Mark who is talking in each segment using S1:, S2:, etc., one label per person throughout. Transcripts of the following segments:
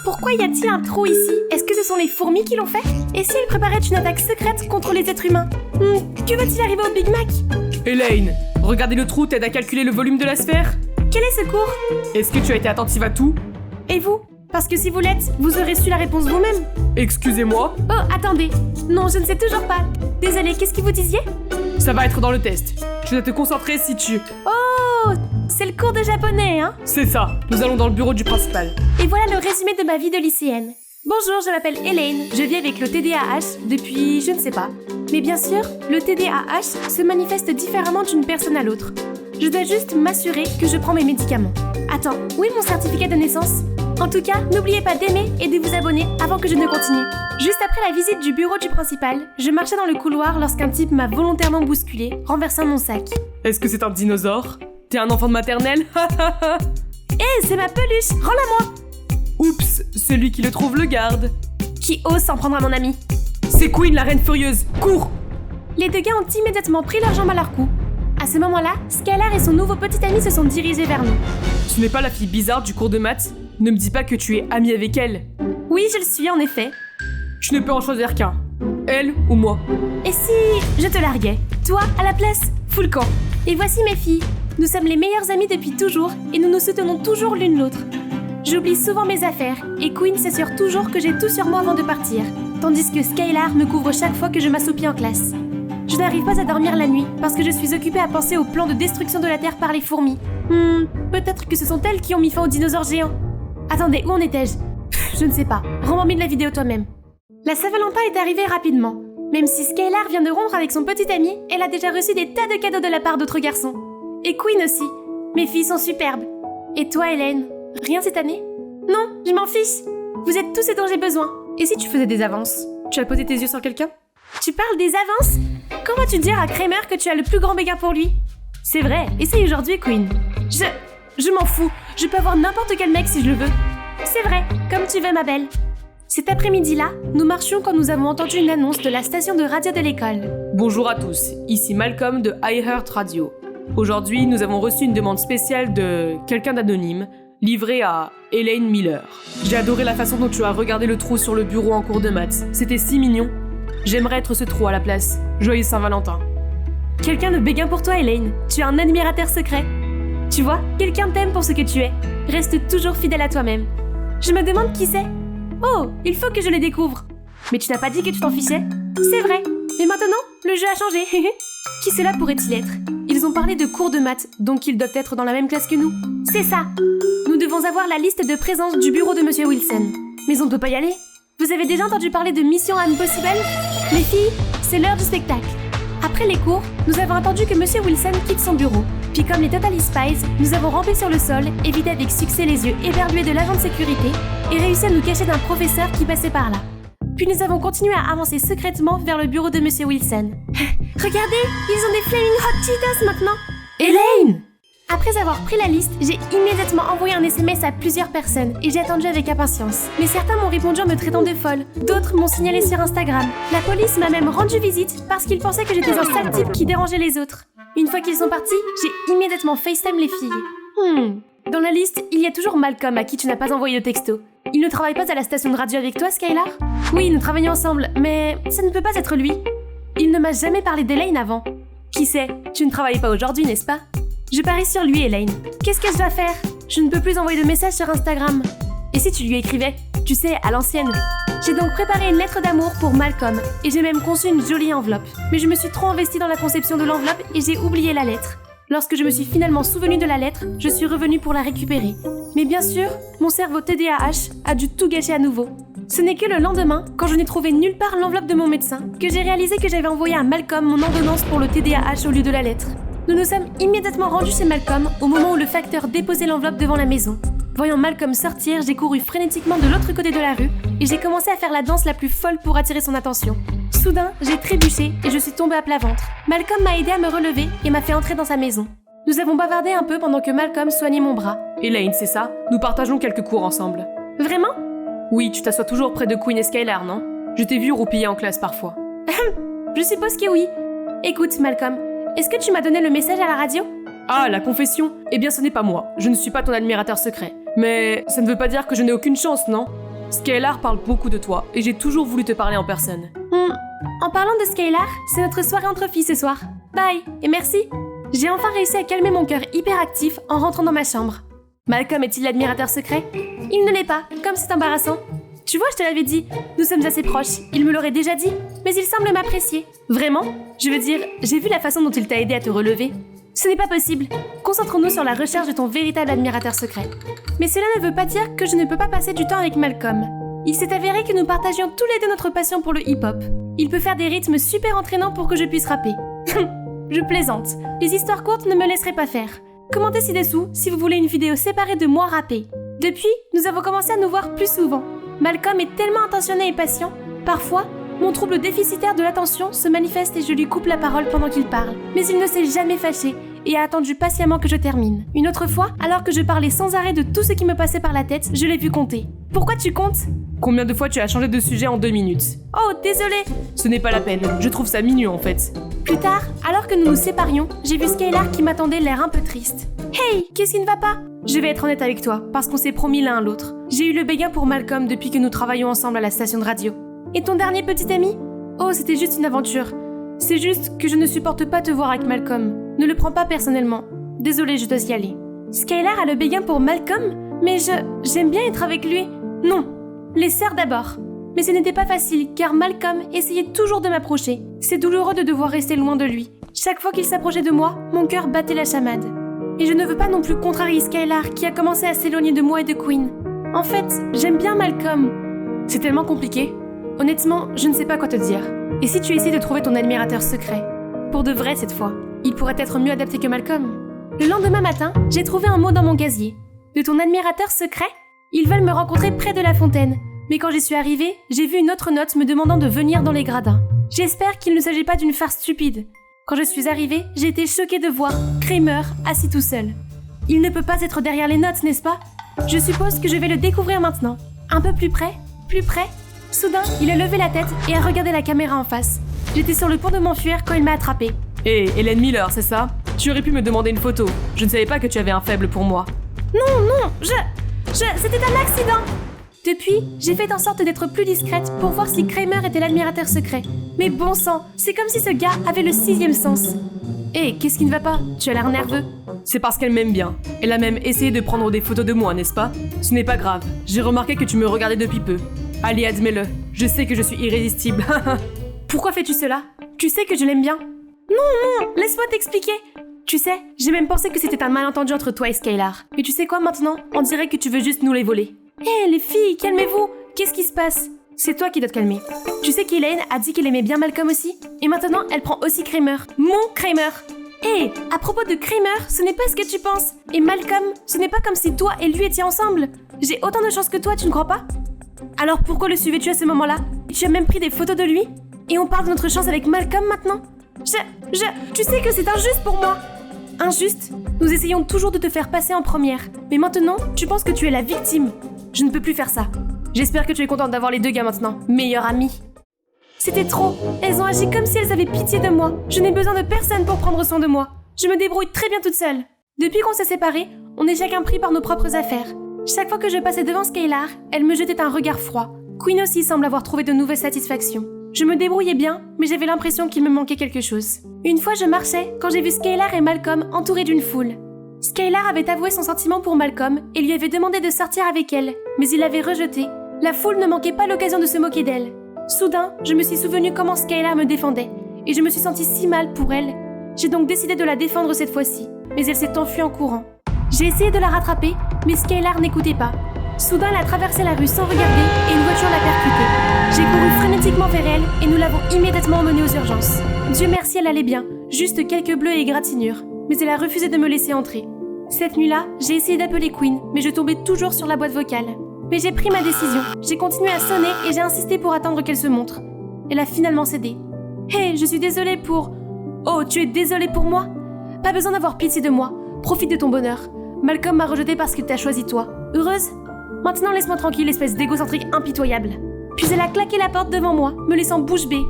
S1: Pourquoi y a-t-il un trou ici? Est-ce que ce sont les fourmis qui l'ont fait? Et si elles préparaient une attaque secrète contre les êtres humains? Que va-t-il arriver au Big Mac?
S2: Elaine, regarder le trou t'aide à calculer le volume de la sphère?
S1: Quel est ce cours?
S2: Est-ce que tu as été attentive à tout?
S1: Et vous? Parce que si vous l'êtes, vous aurez su la réponse vous-même.
S2: Excusez-moi?
S1: Oh, attendez. Non, je ne sais toujours pas. Désolée, qu'est-ce que vous disiez?
S2: Ça va être dans le test. Je dois te concentrer si tu...
S1: Oh, c'est le cours de japonais, hein?
S2: C'est ça, nous allons dans le bureau du principal.
S1: Et voilà le résumé de ma vie de lycéenne. Bonjour, je m'appelle Elaine, je vis avec le TDAH depuis je ne sais pas. Mais bien sûr, le TDAH se manifeste différemment d'une personne à l'autre. Je dois juste m'assurer que je prends mes médicaments. Attends, où est mon certificat de naissance? En tout cas, n'oubliez pas d'aimer et de vous abonner avant que je ne continue. Juste après la visite du bureau du principal, je marchais dans le couloir lorsqu'un type m'a volontairement bousculé, renversant mon sac.
S2: Est-ce que c'est un dinosaure? T'es un enfant de maternelle?
S1: Hé, c'est ma peluche, rends-la-moi!
S2: Oups, celui qui le trouve le garde.
S1: Qui ose s'en prendre à mon ami?
S2: C'est Queen, la reine furieuse, cours!
S1: Les deux gars ont immédiatement pris leur jambe à leur cou. À ce moment-là, Skylar et son nouveau petit ami se sont dirigés vers nous.
S2: Tu n'es pas la fille bizarre du cours de maths? Ne me dis pas que tu es amie avec elle.
S1: Oui, je le suis en effet.
S2: Tu ne peux en choisir qu'un. Elle ou moi.
S1: Et si je te larguais? Toi, à la place, fous le camp. Et voici mes filles. Nous sommes les meilleures amies depuis toujours et nous nous soutenons toujours l'une l'autre. J'oublie souvent mes affaires et Queen s'assure toujours que j'ai tout sur moi avant de partir, tandis que Skylar me couvre chaque fois que je m'assoupis en classe. Je n'arrive pas à dormir la nuit parce que je suis occupée à penser au plan de destruction de la Terre par les fourmis. Peut-être que ce sont elles qui ont mis fin aux dinosaures géants. Attendez, où en étais-je? Je ne sais pas. Rends-moi de la vidéo toi-même. La Saint-Valentin est arrivée rapidement. Même si Skylar vient de rompre avec son petit ami, elle a déjà reçu des tas de cadeaux de la part d'autres garçons. Et Queen aussi. Mes filles sont superbes. Et toi, Elaine? Rien cette année? Non, je m'en fiche. Vous êtes tous ce dont j'ai besoin. Et si tu faisais des avances? Tu as posé tes yeux sur quelqu'un? Tu parles des avances? Comment tu dire à Kramer que tu as le plus grand béguin pour lui? C'est vrai, essaye aujourd'hui, Queen. Je m'en fous. Je peux avoir n'importe quel mec si je le veux. C'est vrai, comme tu veux, ma belle. Cet après-midi-là, nous marchions quand nous avons entendu une annonce de la station de radio de l'école.
S2: Bonjour à tous, ici Malcolm de iHeart Radio. Aujourd'hui, nous avons reçu une demande spéciale de quelqu'un d'anonyme, livrée à Elaine Miller. J'ai adoré la façon dont tu as regardé le trou sur le bureau en cours de maths. C'était si mignon. J'aimerais être ce trou à la place. Joyeux Saint-Valentin.
S1: Quelqu'un de béguin pour toi, Elaine. Tu es un admirateur secret. Tu vois, quelqu'un t'aime pour ce que tu es. Reste toujours fidèle à toi-même. Je me demande qui c'est. Oh, il faut que je le découvre. Mais tu n'as pas dit que tu t'en fichais? C'est vrai. Mais maintenant, le jeu a changé. Qui cela pourrait-il être? Ils ont parlé de cours de maths, donc ils doivent être dans la même classe que nous. C'est ça. Nous devons avoir la liste de présence du bureau de Monsieur Wilson. Mais on ne peut pas y aller. Vous avez déjà entendu parler de Mission Impossible? Les filles, c'est l'heure du spectacle. Après les cours, nous avons attendu que Monsieur Wilson quitte son bureau. Puis comme les Totally Spies, nous avons rampé sur le sol, évité avec succès les yeux éberlués de l'agent de sécurité et réussi à nous cacher d'un professeur qui passait par là. Puis nous avons continué à avancer secrètement vers le bureau de Monsieur Wilson. Regardez, ils ont des Flaming Hot Cheetos maintenant!
S2: Elaine!
S1: Après avoir pris la liste, j'ai immédiatement envoyé un SMS à plusieurs personnes et j'ai attendu avec impatience. Mais certains m'ont répondu en me traitant de folle, d'autres m'ont signalé sur Instagram. La police m'a même rendu visite parce qu'ils pensaient que j'étais un sale type qui dérangeait les autres. Une fois qu'ils sont partis, j'ai immédiatement FaceTime les filles. Dans la liste, il y a toujours Malcolm à qui tu n'as pas envoyé de texto. Il ne travaille pas à la station de radio avec toi, Skylar? Oui, nous travaillons ensemble, mais ça ne peut pas être lui. Il ne m'a jamais parlé d'Elaine avant. Qui sait? Tu ne travailles pas aujourd'hui, n'est-ce pas? Je parie sur lui, Elaine. Qu'est-ce que je dois faire? Je ne peux plus envoyer de messages sur Instagram. Et si tu lui écrivais? Tu sais, à l'ancienne. J'ai donc préparé une lettre d'amour pour Malcolm, et j'ai même conçu une jolie enveloppe. Mais je me suis trop investie dans la conception de l'enveloppe et j'ai oublié la lettre. Lorsque je me suis finalement souvenue de la lettre, je suis revenue pour la récupérer. Mais bien sûr, mon cerveau TDAH a dû tout gâcher à nouveau. Ce n'est que le lendemain, quand je n'ai trouvé nulle part l'enveloppe de mon médecin, que j'ai réalisé que j'avais envoyé à Malcolm mon ordonnance pour le TDAH au lieu de la lettre. Nous nous sommes immédiatement rendus chez Malcolm au moment où le facteur déposait l'enveloppe devant la maison. Voyant Malcolm sortir, j'ai couru frénétiquement de l'autre côté de la rue et j'ai commencé à faire la danse la plus folle pour attirer son attention. Soudain, j'ai trébuché et je suis tombée à plat ventre. Malcolm m'a aidé à me relever et m'a fait entrer dans sa maison. Nous avons bavardé un peu pendant que Malcolm soignait mon bras.
S2: Elaine, c'est ça? Nous partageons quelques cours ensemble.
S1: Vraiment?
S2: Oui, tu t'assois toujours près de Queen et Skylar, non? Je t'ai vu roupiller en classe parfois.
S1: Je suppose que oui. Écoute, Malcolm, est-ce que tu m'as donné le message à la radio?
S2: Ah, la confession? Eh bien, ce n'est pas moi. Je ne suis pas ton admirateur secret. Mais ça ne veut pas dire que je n'ai aucune chance, non? Skylar parle beaucoup de toi et j'ai toujours voulu te parler en personne.
S1: En parlant de Skylar, c'est notre soirée entre filles ce soir. Bye, et merci. J'ai enfin réussi à calmer mon cœur hyperactif en rentrant dans ma chambre. Malcolm est-il l'admirateur secret? Il ne l'est pas, comme c'est embarrassant. Tu vois, je te l'avais dit, nous sommes assez proches, il me l'aurait déjà dit, mais il semble m'apprécier. Vraiment? Je veux dire, j'ai vu la façon dont il t'a aidé à te relever. Ce n'est pas possible. Concentrons-nous sur la recherche de ton véritable admirateur secret. Mais cela ne veut pas dire que je ne peux pas passer du temps avec Malcolm. Il s'est avéré que nous partagions tous les deux notre passion pour le hip-hop. Il peut faire des rythmes super entraînants pour que je puisse rapper. Je plaisante. Les histoires courtes ne me laisseraient pas faire. Commentez ci-dessous si vous voulez une vidéo séparée de moi rapper. Depuis, nous avons commencé à nous voir plus souvent. Malcolm est tellement attentionné et patient. Parfois, mon trouble déficitaire de l'attention se manifeste et je lui coupe la parole pendant qu'il parle. Mais il ne s'est jamais fâché et a attendu patiemment que je termine. Une autre fois, alors que je parlais sans arrêt de tout ce qui me passait par la tête, je l'ai vu compter. Pourquoi tu comptes?
S2: Combien de fois tu as changé de sujet en 2 minutes?
S1: Oh, désolé.
S2: Ce n'est pas la peine, je trouve ça mignon en fait.
S1: Plus tard, alors que nous nous séparions, j'ai vu Skylar qui m'attendait l'air un peu triste. Hey, qu'est-ce qui ne va pas? Je vais être honnête avec toi, parce qu'on s'est promis l'un à l'autre. J'ai eu le béguin pour Malcolm depuis que nous travaillons ensemble à la station de radio. Et ton dernier petit ami? Oh, c'était juste une aventure. C'est juste que je ne supporte pas te voir avec Malcolm. Ne le prends pas personnellement. Désolée, je dois y aller. Skylar a le béguin pour Malcolm? Mais j'aime bien être avec lui. Non, les sœurs d'abord. Mais ce n'était pas facile, car Malcolm essayait toujours de m'approcher. C'est douloureux de devoir rester loin de lui. Chaque fois qu'il s'approchait de moi, mon cœur battait la chamade. Et je ne veux pas non plus contrarier Skylar, qui a commencé à s'éloigner de moi et de Queen. En fait, j'aime bien Malcolm.
S2: C'est tellement compliqué.
S1: Honnêtement, je ne sais pas quoi te dire. Et si tu essaies de trouver ton admirateur secret? Pour de vrai cette fois. Il pourrait être mieux adapté que Malcolm. Le lendemain matin, j'ai trouvé un mot dans mon casier. De ton admirateur secret? Ils veulent me rencontrer près de la fontaine. Mais quand j'y suis arrivée, j'ai vu une autre note me demandant de venir dans les gradins. J'espère qu'il ne s'agit pas d'une farce stupide. Quand je suis arrivée, j'ai été choquée de voir Kramer assis tout seul. Il ne peut pas être derrière les notes, n'est-ce pas? Je suppose que je vais le découvrir maintenant. Un peu plus près, plus près. Soudain, il a levé la tête et a regardé la caméra en face. J'étais sur le point de m'enfuir quand il m'a attrapée.
S2: Hé, Hélène Miller, c'est ça? Tu aurais pu me demander une photo. Je ne savais pas que tu avais un faible pour moi.
S1: Non, c'était un accident. Depuis, j'ai fait en sorte d'être plus discrète pour voir si Kramer était l'admirateur secret. Mais bon sang, c'est comme si ce gars avait le 6e sens. Hé, qu'est-ce qui ne va pas? Tu as l'air nerveux.
S2: C'est parce qu'elle m'aime bien. Elle a même essayé de prendre des photos de moi, n'est-ce pas? Ce n'est pas grave. J'ai remarqué que tu me regardais depuis peu. Allez, admets-le. Je sais que je suis irrésistible.
S1: Pourquoi fais-tu cela? Tu sais que je l'aime bien. Non, laisse-moi t'expliquer. Tu sais, j'ai même pensé que c'était un malentendu entre toi et Skylar. Mais tu sais quoi maintenant? On dirait que tu veux juste nous les voler. Hé, les filles, calmez-vous. Qu'est-ce qui se passe? C'est toi qui dois te calmer. Tu sais qu'Elaine a dit qu'elle aimait bien Malcolm aussi? Et maintenant, elle prend aussi Kramer. Mon Kramer. Hé, à propos de Kramer, ce n'est pas ce que tu penses. Et Malcolm, ce n'est pas comme si toi et lui étiez ensemble. J'ai autant de chance que toi, tu ne crois pas? Alors pourquoi le suivais-tu à ce moment-là? Tu as même pris des photos de lui? Et on parle de notre chance avec Malcolm maintenant? Tu sais que c'est injuste pour moi. Injuste? Nous essayons toujours de te faire passer en première. Mais maintenant, tu penses que tu es la victime. Je ne peux plus faire ça. J'espère que tu es contente d'avoir les deux gars maintenant. Meilleure amie. C'était trop. Elles ont agi comme si elles avaient pitié de moi. Je n'ai besoin de personne pour prendre soin de moi. Je me débrouille très bien toute seule. Depuis qu'on s'est séparés, on est chacun pris par nos propres affaires. Chaque fois que je passais devant Skylar, elle me jetait un regard froid. Queen aussi semble avoir trouvé de nouvelles satisfactions. Je me débrouillais bien, mais j'avais l'impression qu'il me manquait quelque chose. Une fois je marchais quand j'ai vu Skylar et Malcolm entourés d'une foule. Skylar avait avoué son sentiment pour Malcolm et lui avait demandé de sortir avec elle, mais il l'avait rejeté. La foule ne manquait pas l'occasion de se moquer d'elle. Soudain, je me suis souvenu comment Skylar me défendait, et je me suis sentie si mal pour elle. J'ai donc décidé de la défendre cette fois-ci, mais elle s'est enfuie en courant. J'ai essayé de la rattraper, mais Skylar n'écoutait pas. Soudain, elle a traversé la rue sans regarder et une voiture l'a percutée. J'ai couru frénétiquement vers elle et nous l'avons immédiatement emmenée aux urgences. Dieu merci, elle allait bien, juste quelques bleus et égratignures, mais elle a refusé de me laisser entrer. Cette nuit-là, j'ai essayé d'appeler Queen, mais je tombais toujours sur la boîte vocale. Mais j'ai pris ma décision, j'ai continué à sonner et j'ai insisté pour attendre qu'elle se montre. Elle a finalement cédé. Hé, je suis désolée pour... Oh, tu es désolée pour moi? Pas besoin d'avoir pitié de moi, profite de ton bonheur. Malcolm m'a rejetée parce qu'il t'a choisi toi. Heureuse? Maintenant laisse-moi tranquille, espèce d'égocentrique impitoyable. Puis elle a claqué la porte devant moi, me laissant bouche bée.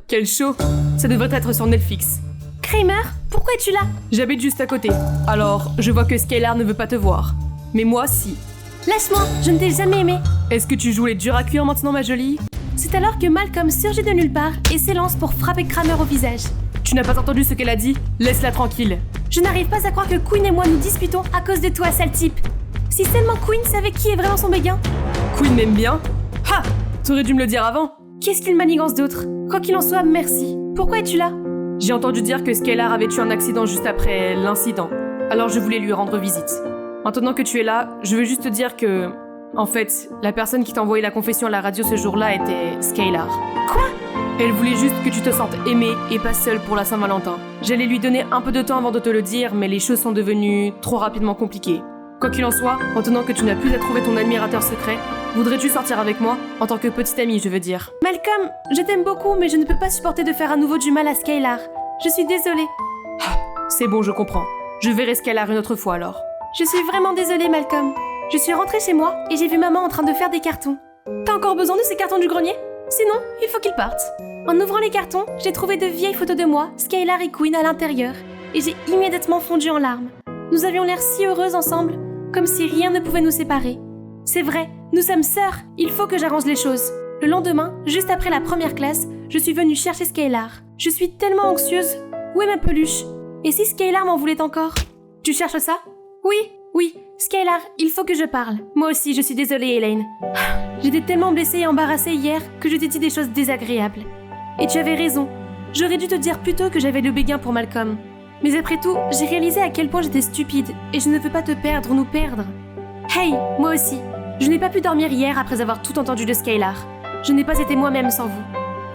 S2: Quel show! Ça devrait être sur Netflix.
S1: Kramer, pourquoi es-tu là?
S2: J'habite juste à côté. Alors, je vois que Skylar ne veut pas te voir. Mais moi, si.
S1: Lâche-moi, je ne t'ai jamais aimé.
S2: Est-ce que tu joues les durs à cuire maintenant, ma jolie?
S1: C'est alors que Malcolm surgit de nulle part et s'élance pour frapper Kramer au visage.
S2: Tu n'as pas entendu ce qu'elle a dit? Laisse-la tranquille.
S1: Je n'arrive pas à croire que Queen et moi nous disputons à cause de toi, sale type. Si seulement Queen savait qui est vraiment son béguin.
S2: Queen m'aime bien? Ha! T'aurais dû me le dire avant.
S1: Qu'est-ce qu'il manigance d'autre? Quoi qu'il en soit, merci. Pourquoi es-tu là?
S2: J'ai entendu dire que Skylar avait eu un accident juste après l'incident. Alors je voulais lui rendre visite. Maintenant que tu es là, je veux juste te dire que... En fait, la personne qui t'a envoyé la confession à la radio ce jour-là était Skylar.
S1: Quoi?
S2: Elle voulait juste que tu te sentes aimée et pas seule pour la Saint-Valentin. J'allais lui donner un peu de temps avant de te le dire, mais les choses sont devenues trop rapidement compliquées. Quoi qu'il en soit, maintenant que tu n'as plus à trouver ton admirateur secret, voudrais-tu sortir avec moi? En tant que petite amie, je veux dire.
S1: Malcolm, je t'aime beaucoup, mais je ne peux pas supporter de faire à nouveau du mal à Skylar. Je suis désolée.
S2: C'est bon, je comprends. Je verrai Skylar une autre fois alors.
S1: Je suis vraiment désolée, Malcolm. Je suis rentrée chez moi et j'ai vu maman en train de faire des cartons. T'as encore besoin de ces cartons du grenier? Sinon, il faut qu'ils partent. En ouvrant les cartons, j'ai trouvé de vieilles photos de moi, Skylar et Queen à l'intérieur, et j'ai immédiatement fondu en larmes. Nous avions l'air si heureuses ensemble, comme si rien ne pouvait nous séparer. C'est vrai, nous sommes sœurs, il faut que j'arrange les choses. Le lendemain, juste après la première classe, je suis venue chercher Skylar. Je suis tellement anxieuse. Où est ma peluche? Et si Skylar m'en voulait encore? Tu cherches ça? Oui, Skylar, il faut que je parle. Moi aussi, je suis désolée, Elaine. J'étais tellement blessée et embarrassée hier que je t'ai dit des choses désagréables. Et tu avais raison. J'aurais dû te dire plus tôt que j'avais le béguin pour Malcolm. Mais après tout, j'ai réalisé à quel point j'étais stupide et je ne veux pas te perdre ou nous perdre. Hey, moi aussi. Je n'ai pas pu dormir hier après avoir tout entendu de Skylar. Je n'ai pas été moi-même sans vous.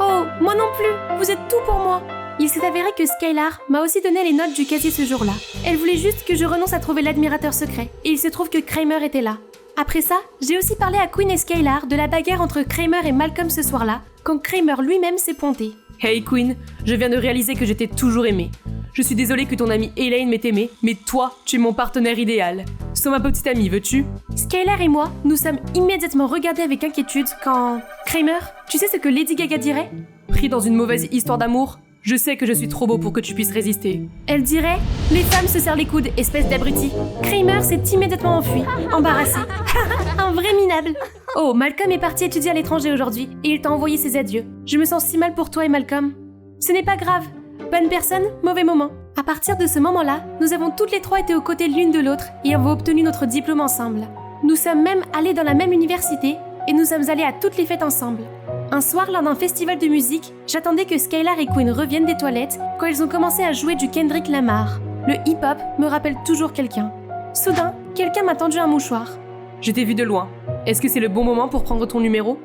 S1: Oh, moi non plus. Vous êtes tout pour moi. Il s'est avéré que Skylar m'a aussi donné les notes du casier ce jour-là. Elle voulait juste que je renonce à trouver l'admirateur secret, et il se trouve que Kramer était là. Après ça, j'ai aussi parlé à Queen et Skylar de la bagarre entre Kramer et Malcolm ce soir-là, quand Kramer lui-même s'est pointé.
S2: Hey Queen, je viens de réaliser que j'étais toujours aimée. Je suis désolée que ton amie Elaine m'ait aimée, mais toi, tu es mon partenaire idéal. Sois ma petite amie, veux-tu?
S1: Skylar et moi, nous sommes immédiatement regardés avec inquiétude quand... Kramer, tu sais ce que Lady Gaga dirait?
S2: Pris dans une mauvaise histoire d'amour? Je sais que je suis trop beau pour que tu puisses résister.
S1: Elle dirait « Les femmes se serrent les coudes, espèce d'abruti ». Kramer s'est immédiatement enfui, embarrassé. Un vrai minable. Oh, Malcolm est parti étudier à l'étranger aujourd'hui et il t'a envoyé ses adieux. Je me sens si mal pour toi et Malcolm. Ce n'est pas grave. Bonne personne, mauvais moment. À partir de ce moment-là, nous avons toutes les trois été aux côtés l'une de l'autre et avons obtenu notre diplôme ensemble. Nous sommes même allés dans la même université et nous sommes allés à toutes les fêtes ensemble. Un soir, lors d'un festival de musique, j'attendais que Skylar et Queen reviennent des toilettes quand ils ont commencé à jouer du Kendrick Lamar. Le hip-hop me rappelle toujours quelqu'un. Soudain, quelqu'un m'a tendu un mouchoir.
S2: Je t'ai vu de loin. Est-ce que c'est le bon moment pour prendre ton numéro?